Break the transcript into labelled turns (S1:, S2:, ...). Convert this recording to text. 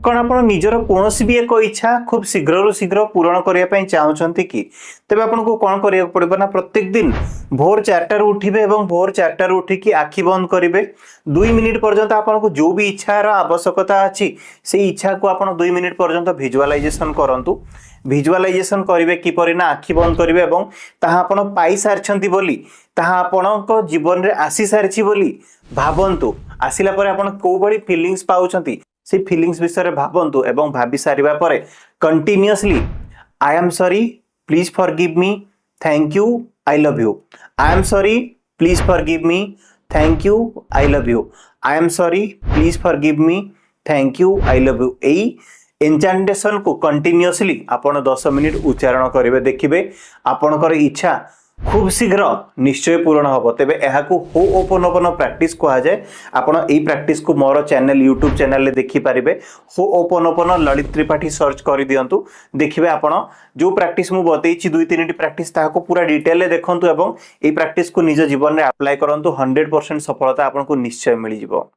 S1: कौन आप निजर कौन भी एक इच्छा खूब शीघ्र शीघ्र पूरण करने चाहते कि तेज आपको कौन करा पड़े ना प्रत्येक दिन भोर 4टार उठे और भोर 4टार उठिकी आखि बंद करेंगे 2 मिनिट पर्यंत आपको जो भी इच्छार आवश्यकता अच्छी से इच्छा को आप 2 मिनिट पर्यंत भिजुआलाइजेसन करूँ भिजुआलाइजेसन करेंगे किपर ना आखि बंद करेंगे और ताहा पाई सारी बोली ताहा आपण जीवन में आसी सारी बोली भावतु आसला कौ भाई फिलिंग्स पाउछंती से फिलिंग्स विषय भावतु एवं भाभी सारिबा परे continuously I am sorry please forgive me thank you I love you I am sorry please forgive me thank you I love you I am sorry please forgive me thank you I love you एई enchantment को continuously आपण 10 minute उच्चारण करेंगे देखिए आपणकर इच्छा खूब शीघ्र निश्चय पूरण हम तेज यह होओपनोपन प्रैक्टिस कह जाए आपड़ यही प्रैक्टिस को मोर चैनल यूट्यूब चैनल देखिपारे होओपनोपन ललित त्रिपाठी सर्च कर दिंतु देखिए आपड़ जो प्रैक्टिस मुझे बतई 2-3 प्रैक्टिस ताको पूरा डिटेल देखूँ और यही प्रैक्टिस को निज जीवन में अप्लाई करूँ 100% सफलता आपको निश्चय मिल जाए।